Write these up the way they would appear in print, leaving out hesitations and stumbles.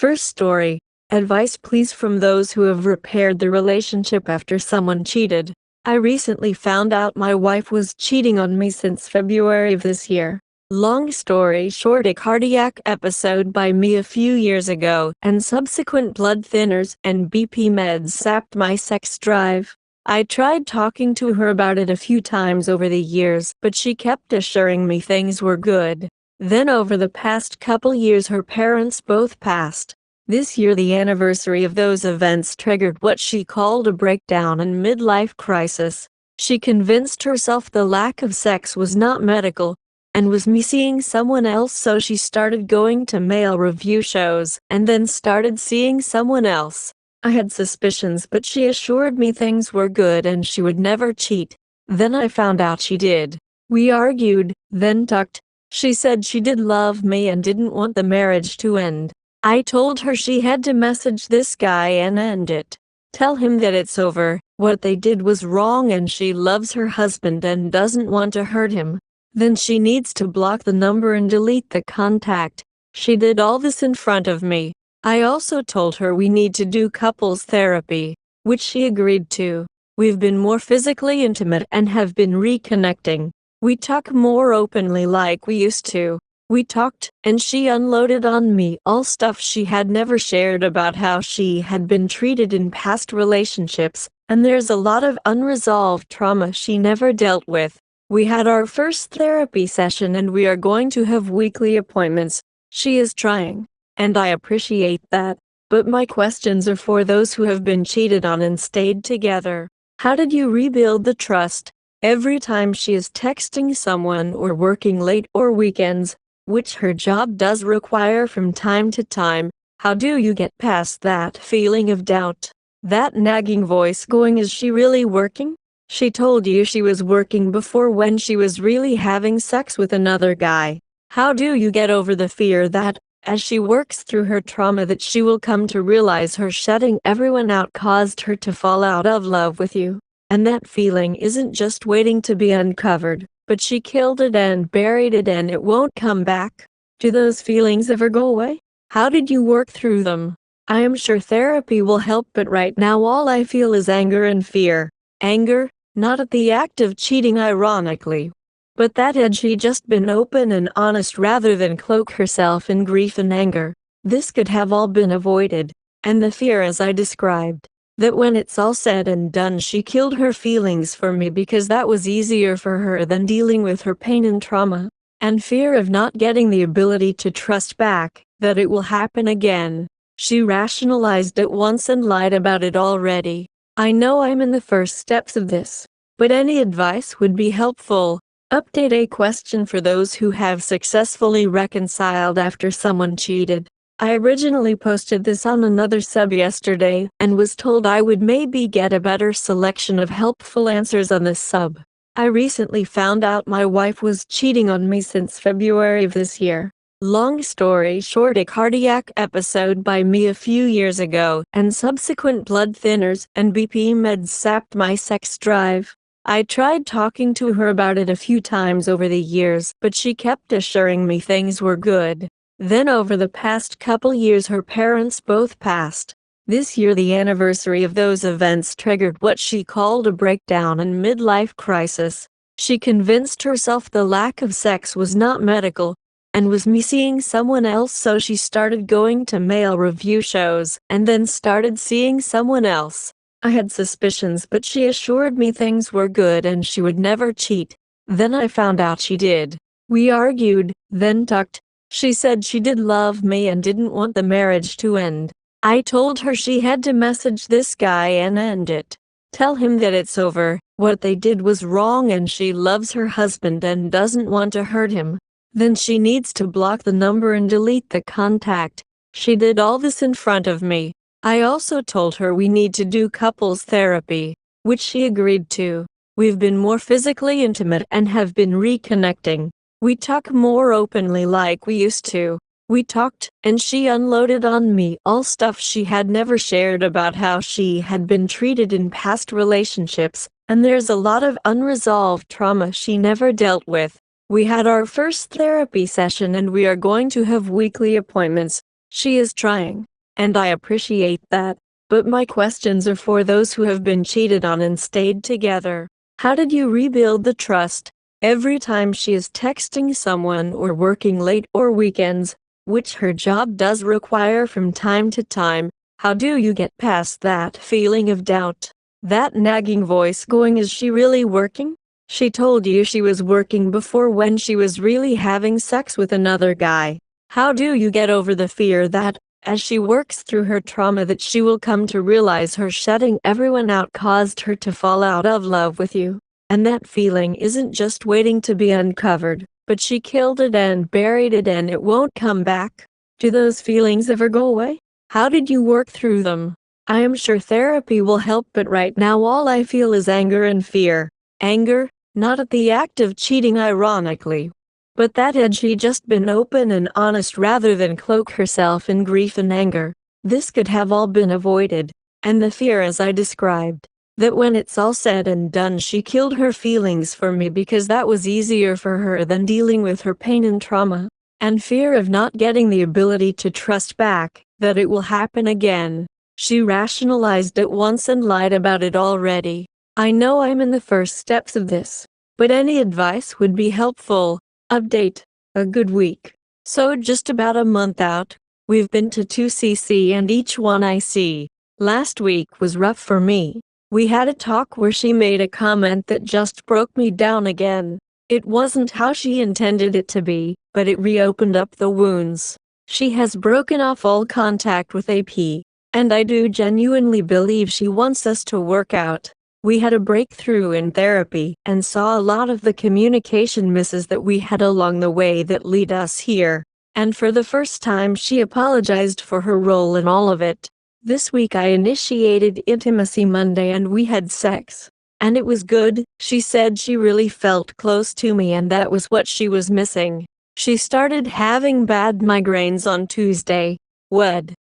First story. Advice please from those who have repaired the relationship after someone cheated. I recently found out my wife was cheating on me since February of this year. Long story short, a cardiac episode by me a few years ago and subsequent blood thinners and BP meds sapped my sex drive. I tried talking to her about it a few times over the years, but she kept assuring me things were good. Then over the past couple years her parents both passed. This year the anniversary of those events triggered what she called a breakdown and midlife crisis. She convinced herself the lack of sex was not medical, and was me seeing someone else, so she started going to male review shows, and then started seeing someone else. I had suspicions, but she assured me things were good and she would never cheat. Then I found out she did. We argued, then talked. She said she did love me and didn't want the marriage to end. I told her she had to message this guy and end it. Tell him that it's over, what they did was wrong and she loves her husband and doesn't want to hurt him. Then she needs to block the number and delete the contact. She did all this in front of me. I also told her we need to do couples therapy, which she agreed to. We've been more physically intimate and have been reconnecting. We talk more openly like we used to. We talked, and she unloaded on me all stuff she had never shared about how she had been treated in past relationships, and there's a lot of unresolved trauma she never dealt with. We had our first therapy session and we are going to have weekly appointments. She is trying, and I appreciate that. But my questions are for those who have been cheated on and stayed together. How did you rebuild the trust? Every time she is texting someone or working late or weekends, which her job does require from time to time, how do you get past that feeling of doubt? That nagging voice going, is she really working? She told you she was working before when she was really having sex with another guy. How do you get over the fear that, as she works through her trauma, that she will come to realize her shutting everyone out caused her to fall out of love with you? And that feeling isn't just waiting to be uncovered, but she killed it and buried it and it won't come back. Do those feelings ever go away? How did you work through them? I am sure therapy will help, but right now all I feel is anger and fear. Anger, not at the act of cheating ironically, but that had she just been open and honest rather than cloak herself in grief and anger, this could have all been avoided. And the fear, as I described, that when it's all said and done she killed her feelings for me because that was easier for her than dealing with her pain and trauma, and fear of not getting the ability to trust back, that it will happen again. She rationalized it once and lied about it already. I know I'm in the first steps of this, but any advice would be helpful. Update: a question for those who have successfully reconciled after someone cheated. I originally posted this on another sub yesterday and was told I would maybe get a better selection of helpful answers on this sub. I recently found out my wife was cheating on me since February of this year. Long story short, a cardiac episode by me a few years ago and subsequent blood thinners and BP meds sapped my sex drive. I tried talking to her about it a few times over the years, but she kept assuring me things were good. Then over the past couple years her parents both passed. This year the anniversary of those events triggered what she called a breakdown and midlife crisis. She convinced herself the lack of sex was not medical, and was me seeing someone else, so she started going to male review shows, and then started seeing someone else. I had suspicions, but she assured me things were good and she would never cheat. Then I found out she did. We argued, then talked. She said she did love me and didn't want the marriage to end. I told her she had to message this guy and end it. Tell him that it's over, what they did was wrong and she loves her husband and doesn't want to hurt him. Then she needs to block the number and delete the contact. She did all this in front of me. I also told her we need to do couples therapy, which she agreed to. We've been more physically intimate and have been reconnecting. We talk more openly like we used to. We talked, and she unloaded on me all stuff she had never shared about how she had been treated in past relationships, and there's a lot of unresolved trauma she never dealt with. We had our first therapy session and we are going to have weekly appointments. She is trying, and I appreciate that. But my questions are for those who have been cheated on and stayed together. How did you rebuild the trust? Every time she is texting someone or working late or weekends, which her job does require from time to time, how do you get past that feeling of doubt? That nagging voice going, is she really working? She told you she was working before when she was really having sex with another guy. How do you get over the fear that, as she works through her trauma, that she will come to realize her shutting everyone out caused her to fall out of love with you? And that feeling isn't just waiting to be uncovered, but she killed it and buried it and it won't come back. Do those feelings ever go away? How did you work through them? I am sure therapy will help, but right now all I feel is anger and fear. Anger, not at the act of cheating ironically, but that had she just been open and honest rather than cloak herself in grief and anger, this could have all been avoided. And the fear, as I described, that when it's all said and done she killed her feelings for me because that was easier for her than dealing with her pain and trauma, and fear of not getting the ability to trust back, that it will happen again. She rationalized it once and lied about it already. I know I'm in the first steps of this, but any advice would be helpful. Update: a good week. So just about a month out. We've been to 2cc and each one I see. Last week was rough for me. We had a talk where she made a comment that just broke me down again. It wasn't how she intended it to be, but it reopened up the wounds. She has broken off all contact with AP, and I do genuinely believe she wants us to work out. We had a breakthrough in therapy and saw a lot of the communication misses that we had along the way that lead us here. And for the first time she apologized for her role in all of it. This week I initiated intimacy Monday and we had sex. And it was good. She said she really felt close to me and that was what she was missing. She started having bad migraines on Tuesday,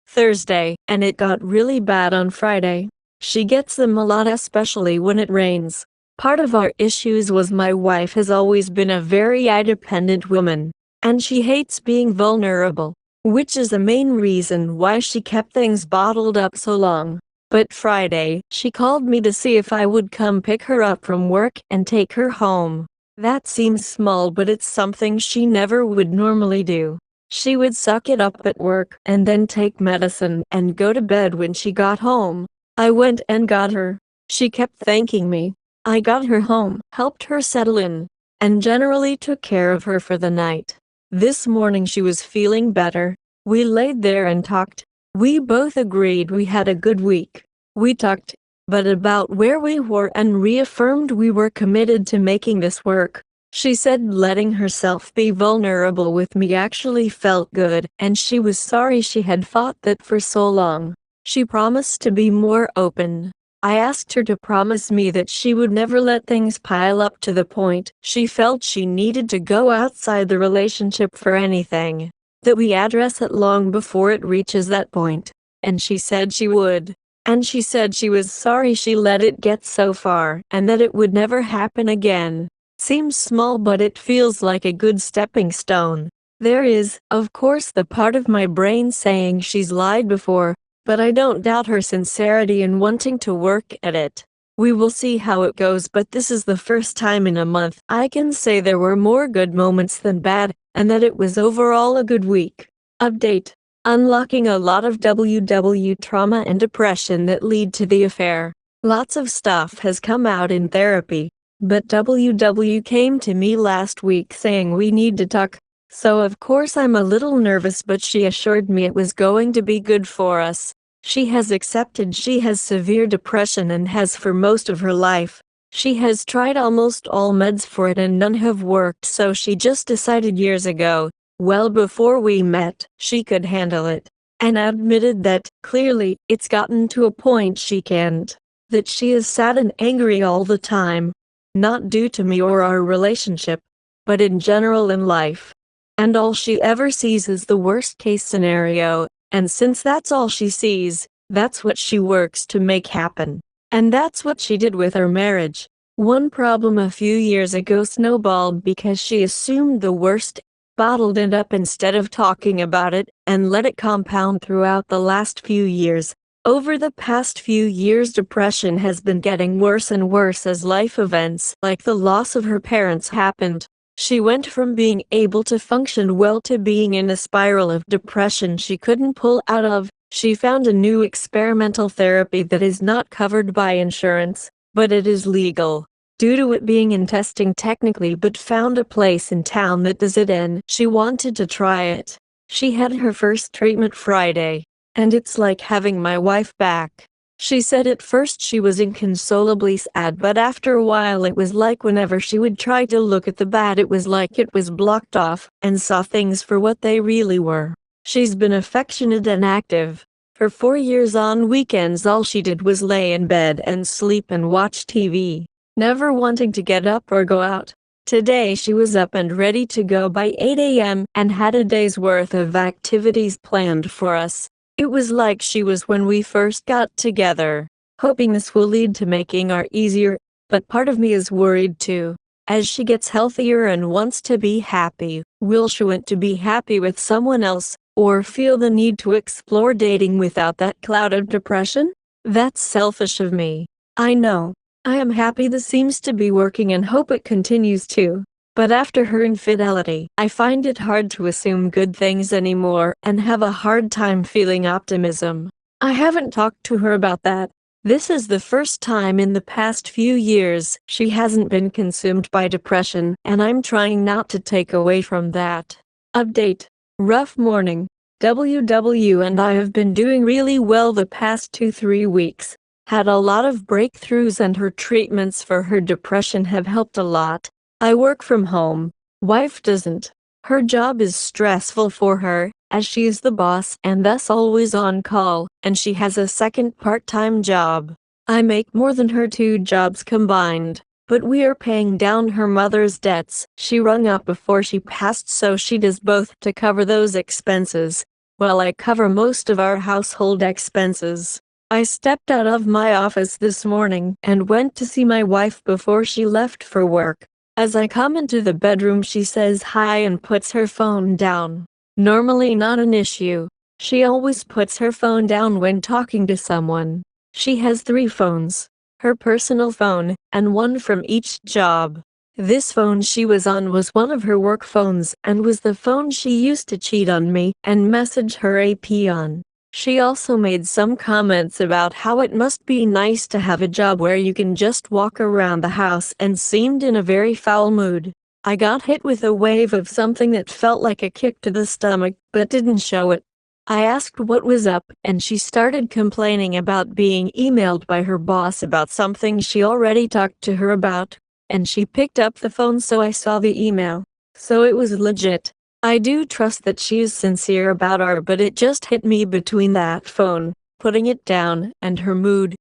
Thursday, and it got really bad on Friday. She gets them a lot, especially when it rains. Part of our issues was my wife has always been a very independent woman, and she hates being vulnerable, which is the main reason why she kept things bottled up so long. But Friday, she called me to see if I would come pick her up from work and take her home. That seems small, but it's something she never would normally do. She would suck it up at work and then take medicine and go to bed when she got home. I went and got her. She kept thanking me. I got her home, helped her settle in, and generally took care of her for the night. This morning she was feeling better. We laid there and talked. We both agreed we had a good week. We talked, but about where we were and reaffirmed we were committed to making this work. She said letting herself be vulnerable with me actually felt good, and she was sorry she had fought that for so long. She promised to be more open. I asked her to promise me that she would never let things pile up to the point she felt she needed to go outside the relationship for anything, that we address it long before it reaches that point. And she said she would. And she said she was sorry she let it get so far and that it would never happen again. Seems small, but it feels like a good stepping stone. There is, of course, the part of my brain saying she's lied before, but I don't doubt her sincerity in wanting to work at it. We will see how it goes, but this is the first time in a month I can say there were more good moments than bad, and that it was overall a good week. Update: unlocking a lot of WW trauma and depression that lead to the affair. Lots of stuff has come out in therapy, but WW came to me last week saying we need to talk. So of course I'm a little nervous, but she assured me it was going to be good for us. She has accepted she has severe depression and has for most of her life. She has tried almost all meds for it and none have worked, so she just decided years ago, well before we met, she could handle it. And admitted that, clearly, it's gotten to a point she can't. That she is sad and angry all the time. Not due to me or our relationship, but in general in life. And all she ever sees is the worst case scenario, and since that's all she sees, that's what she works to make happen. And that's what she did with our marriage. One problem a few years ago snowballed because she assumed the worst, bottled it up instead of talking about it, and let it compound throughout the last few years. Over the past few years, depression has been getting worse and worse as life events like the loss of her parents happened. She went from being able to function well to being in a spiral of depression she couldn't pull out of. She found a new experimental therapy that is not covered by insurance, but it is legal due to it being in testing technically, but found a place in town that does it and she wanted to try it. She had her first treatment Friday, and it's like having my wife back. She said at first she was inconsolably sad, but after a while it was like whenever she would try to look at the bad, it was like it was blocked off and saw things for what they really were. She's been affectionate and active. For 4 years on weekends all she did was lay in bed and sleep and watch TV, never wanting to get up or go out. Today she was up and ready to go by 8 a.m. and had a day's worth of activities planned for us. It was like she was when we first got together, hoping this will lead to making our easier, but part of me is worried too. As she gets healthier and wants to be happy, will she want to be happy with someone else, or feel the need to explore dating without that cloud of depression? That's selfish of me. I know. I am happy this seems to be working and hope it continues to. But after her infidelity, I find it hard to assume good things anymore and have a hard time feeling optimism. I haven't talked to her about that. This is the first time in the past few years she hasn't been consumed by depression, and I'm trying not to take away from that. Update. Rough morning. WW and I have been doing really well the past 2-3 weeks. Had a lot of breakthroughs and her treatments for her depression have helped a lot. I work from home. Wife doesn't. Her job is stressful for her, as she is the boss and thus always on call, and she has a second part-time job. I make more than her 2 jobs combined, but we are paying down her mother's debts she rung up before she passed, so she does both to cover those expenses, while I cover most of our household expenses. I stepped out of my office this morning and went to see my wife before she left for work. As I come into the bedroom, she says hi and puts her phone down. Normally not an issue. She always puts her phone down when talking to someone. She has 3 phones. Her personal phone, and one from each job. This phone she was on was one of her work phones and was the phone she used to cheat on me and message her AP on. She also made some comments about how it must be nice to have a job where you can just walk around the house, and seemed in a very foul mood. I got hit with a wave of something that felt like a kick to the stomach but didn't show it. I asked what was up, and she started complaining about being emailed by her boss about something she already talked to her about, and she picked up the phone so I saw the email. So it was legit. I do trust that she is sincere about her, but it just hit me between that phone, putting it down, and her mood.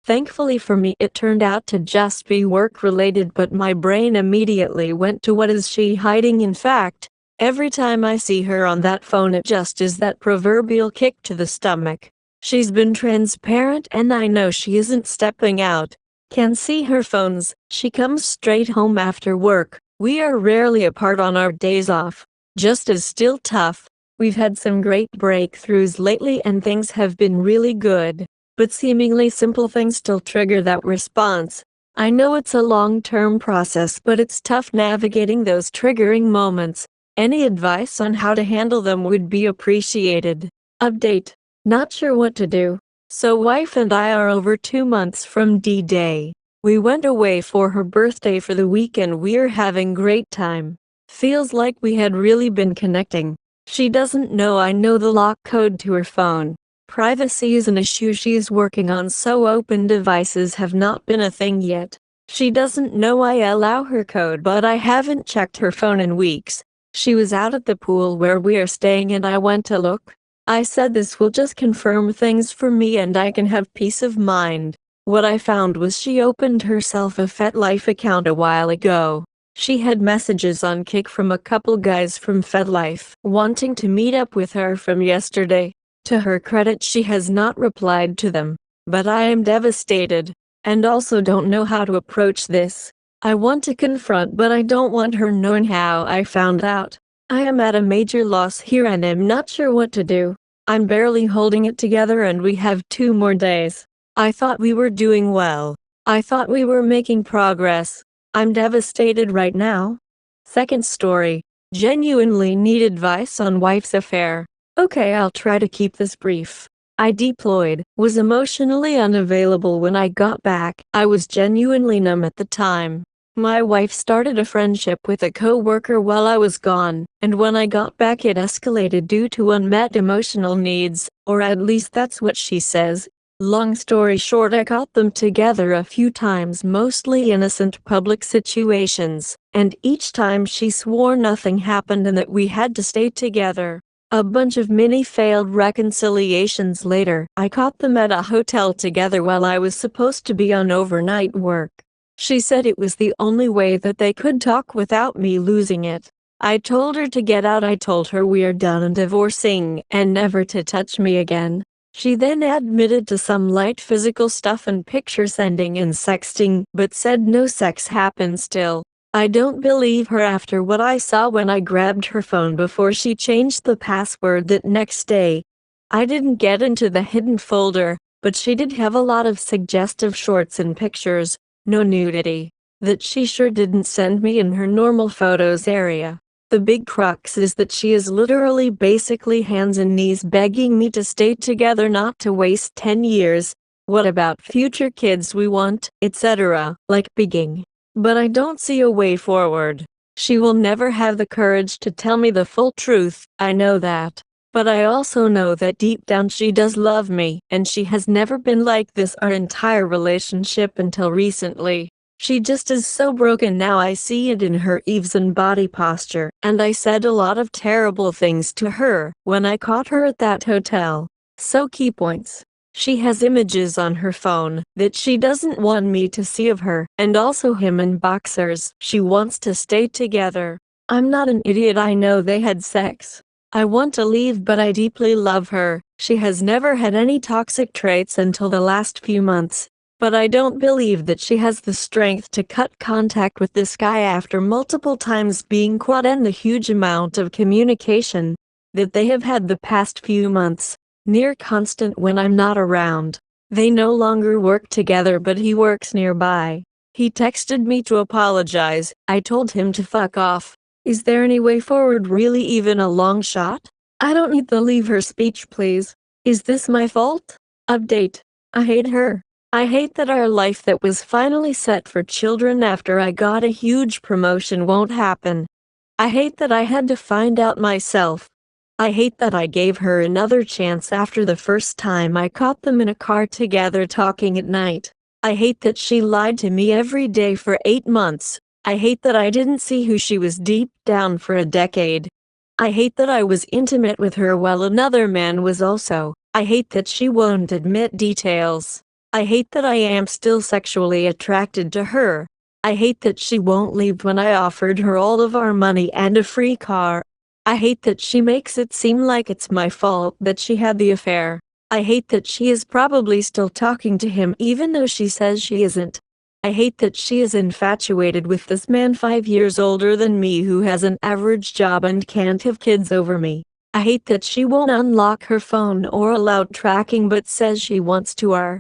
Thankfully for me it turned out to just be work related, but my brain immediately went to what is she hiding. In fact, every time I see her on that phone it just is that proverbial kick to the stomach. She's been transparent and I know she isn't stepping out. Can see her phones. She comes straight home after work. We are rarely apart on our days off. Just as still tough. We've had some great breakthroughs lately and things have been really good, but seemingly simple things still trigger that response. I know it's a long-term process, but it's tough navigating those triggering moments. Any advice on how to handle them would be appreciated. Update. Not sure what to do. So wife and I are over 2 months from D-Day. We went away for her birthday for the week and we're having great time. Feels like we had really been connecting. She doesn't know I know the lock code to her phone. Privacy is an issue she is working on, so open devices have not been a thing yet. She doesn't know I allow her code, but I haven't checked her phone in weeks. She was out at the pool where we are staying and I went to look. I said this will just confirm things for me and I can have peace of mind. What I found was she opened herself a FetLife account a while ago. She had messages on Kik from a couple guys from FetLife wanting to meet up with her from yesterday. To her credit, she has not replied to them. But I am devastated, and also don't know how to approach this. I want to confront, but I don't want her knowing how I found out. I am at a major loss here and am not sure what to do. I'm barely holding it together and we have 2 more days. I thought we were doing well. I thought we were making progress. I'm devastated right now. Second story. Genuinely need advice on wife's affair. Okay, I'll try to keep this brief. I deployed, was emotionally unavailable when I got back. I was genuinely numb at the time. My wife started a friendship with a co-worker while I was gone, and when I got back it escalated due to unmet emotional needs, or at least that's what she says. Long story short, I caught them together a few times, mostly innocent public situations, and each time she swore nothing happened and that we had to stay together. A bunch of mini failed reconciliations later, I caught them at a hotel together while I was supposed to be on overnight work. She said it was the only way that they could talk without me losing it. I told her to get out. I told her we are done and divorcing and never to touch me again. She then admitted to some light physical stuff and picture sending and sexting, but said no sex happened still. I don't believe her after what I saw when I grabbed her phone before she changed the password that next day. I didn't get into the hidden folder, but she did have a lot of suggestive shorts and pictures. No nudity. That she sure didn't send me in her normal photos area. The big crux is that she is literally basically hands and knees begging me to stay together, not to waste 10 years. What about future kids we want, etc., like begging. But I don't see a way forward. She will never have the courage to tell me the full truth, I know that. But I also know that deep down she does love me, and she has never been like this our entire relationship until recently. She just is so broken now. I see it in her eaves and body posture, and I said a lot of terrible things to her when I caught her at that hotel. So key points. She has images on her phone that she doesn't want me to see of her, and also him in boxers. She wants to stay together. I'm not an idiot. I know they had sex. I want to leave, but I deeply love her. She has never had any toxic traits until the last few months. But I don't believe that she has the strength to cut contact with this guy after multiple times being caught, and the huge amount of communication that they have had the past few months, near constant when I'm not around. They no longer work together, but he works nearby. He texted me to apologize. I told him to fuck off. Is there any way forward, really, even a long shot? I don't need the leave her speech, please. Is this my fault? Update. I hate her. I hate that our life that was finally set for children after I got a huge promotion won't happen. I hate that I had to find out myself. I hate that I gave her another chance after the first time I caught them in a car together talking at night. I hate that she lied to me every day for 8 months. I hate that I didn't see who she was deep down for a decade. I hate that I was intimate with her while another man was also. I hate that she won't admit details. I hate that I am still sexually attracted to her. I hate that she won't leave when I offered her all of our money and a free car. I hate that she makes it seem like it's my fault that she had the affair. I hate that she is probably still talking to him even though she says she isn't. I hate that she is infatuated with this man 5 years older than me who has an average job and can't have kids over me. I hate that she won't unlock her phone or allow tracking but says she wants to.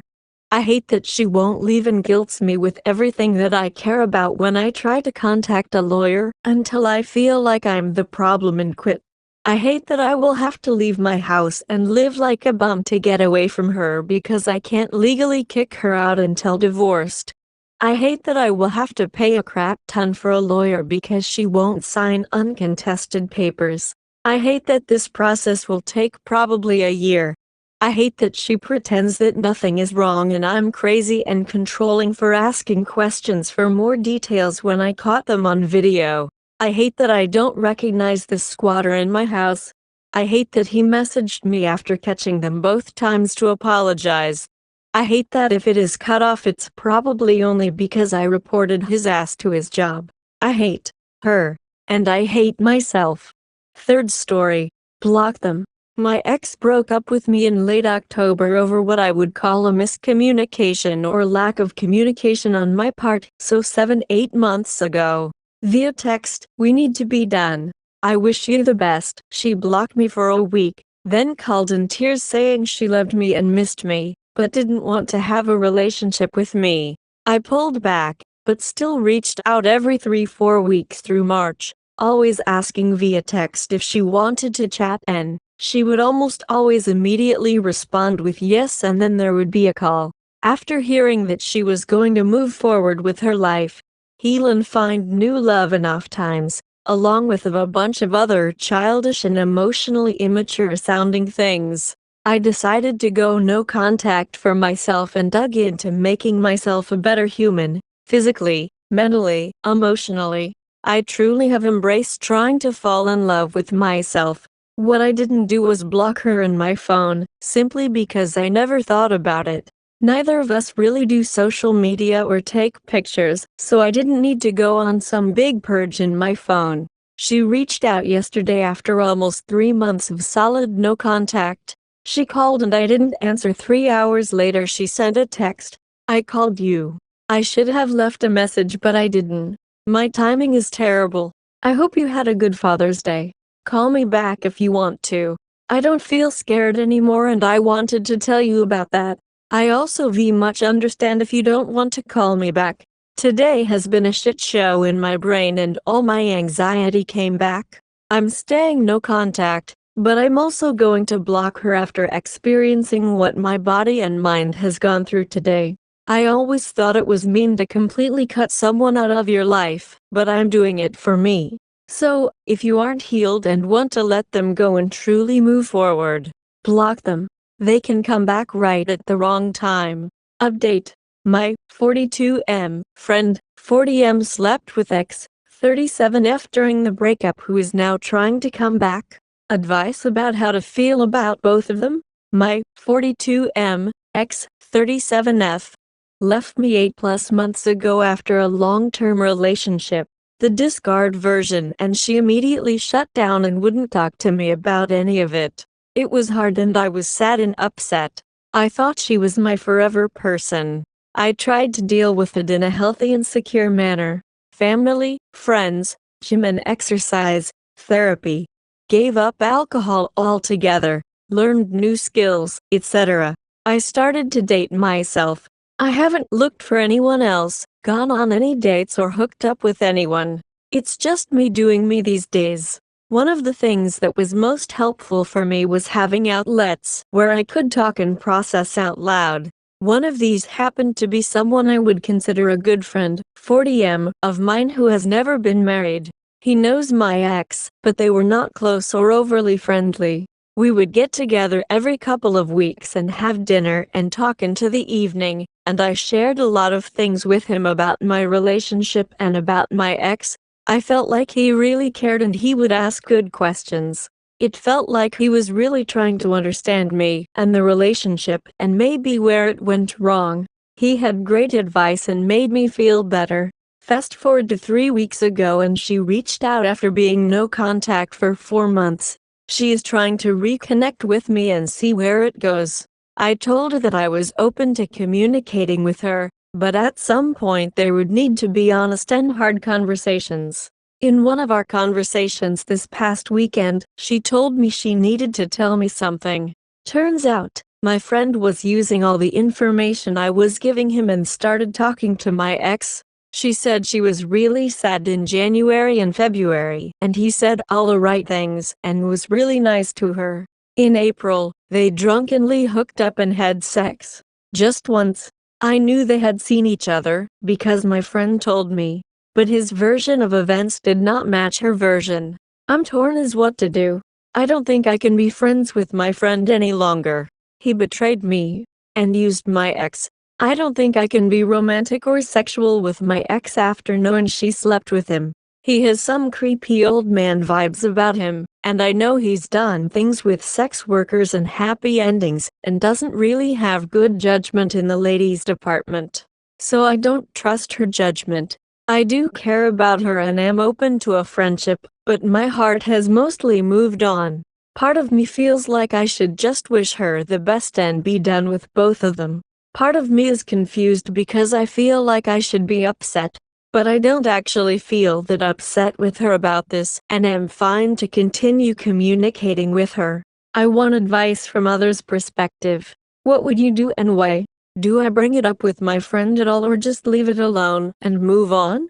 I hate that she won't leave and guilts me with everything that I care about when I try to contact a lawyer until I feel like I'm the problem and quit. I hate that I will have to leave my house and live like a bum to get away from her because I can't legally kick her out until divorced. I hate that I will have to pay a crap ton for a lawyer because she won't sign uncontested papers. I hate that this process will take probably a year. I hate that she pretends that nothing is wrong and I'm crazy and controlling for asking questions for more details when I caught them on video. I hate that I don't recognize this squatter in my house. I hate that he messaged me after catching them both times to apologize. I hate that if it is cut off it's probably only because I reported his ass to his job. I hate her. And I hate myself. Third story. Block them. My ex broke up with me in late October over what I would call a miscommunication or lack of communication on my part, so 7-8 months ago. Via text, we need to be done. I wish you the best. She blocked me for a week, then called in tears saying she loved me and missed me, but didn't want to have a relationship with me. I pulled back, but still reached out every 3-4 weeks through March, always asking via text if she wanted to chat, and she would almost always immediately respond with yes, and then there would be a call. After hearing that she was going to move forward with her life, heal and find new love enough times, along with a bunch of other childish and emotionally immature sounding things, I decided to go no contact for myself and dug into making myself a better human, physically, mentally, emotionally. I truly have embraced trying to fall in love with myself. What I didn't do was block her in my phone, simply because I never thought about it. Neither of us really do social media or take pictures, so I didn't need to go on some big purge in my phone. She reached out yesterday after almost 3 months of solid no contact. She called and I didn't answer. 3 hours later she sent a text. I called you. I should have left a message but I didn't. My timing is terrible. I hope you had a good Father's Day. Call me back if you want to. I don't feel scared anymore and I wanted to tell you about that. I also very much understand if you don't want to call me back. Today has been a shit show in my brain and all my anxiety came back. I'm staying no contact, but I'm also going to block her after experiencing what my body and mind has gone through today. I always thought it was mean to completely cut someone out of your life, but I'm doing it for me. So, if you aren't healed and want to let them go and truly move forward, block them. They can come back right at the wrong time. Update. My 42M friend 40M slept with ex 37F during the breakup who is now trying to come back. Advice about how to feel about both of them. My 42M ex 37F left me 8+ months ago after a long-term relationship, the discard version, and she immediately shut down and wouldn't talk to me about any of it. It was hard and I was sad and upset. I thought she was my forever person. I tried to deal with it in a healthy and secure manner. Family, friends, gym and exercise, therapy. Gave up alcohol altogether, learned new skills, etc. I started to date myself. I haven't looked for anyone else, gone on any dates or hooked up with anyone. It's just me doing me these days. One of the things that was most helpful for me was having outlets where I could talk and process out loud. One of these happened to be someone I would consider a good friend, 40M, of mine who has never been married. He knows my ex, but they were not close or overly friendly. We would get together every couple of weeks and have dinner and talk into the evening, and I shared a lot of things with him about my relationship and about my ex. I felt like he really cared and he would ask good questions. It felt like he was really trying to understand me and the relationship and maybe where it went wrong. He had great advice and made me feel better. Fast forward to 3 weeks ago and she reached out after being no contact for 4 months. She is trying to reconnect with me and see where it goes. I told her that I was open to communicating with her, but at some point there would need to be honest and hard conversations. In one of our conversations this past weekend, she told me she needed to tell me something. Turns out, my friend was using all the information I was giving him and started talking to my ex. She said she was really sad in January and February, and he said all the right things and was really nice to her. In April, they drunkenly hooked up and had sex. Just once. I knew they had seen each other, because my friend told me. But his version of events did not match her version. I'm torn as what to do. I don't think I can be friends with my friend any longer. He betrayed me, and used my ex. I don't think I can be romantic or sexual with my ex after knowing she slept with him. He has some creepy old man vibes about him, and I know he's done things with sex workers and happy endings, and doesn't really have good judgment in the ladies' department. So I don't trust her judgment. I do care about her and am open to a friendship, but my heart has mostly moved on. Part of me feels like I should just wish her the best and be done with both of them. Part of me is confused because I feel like I should be upset, but I don't actually feel that upset with her about this and am fine to continue communicating with her. I want advice from others' perspective. What would you do and why? Do I bring it up with my friend at all or just leave it alone and move on?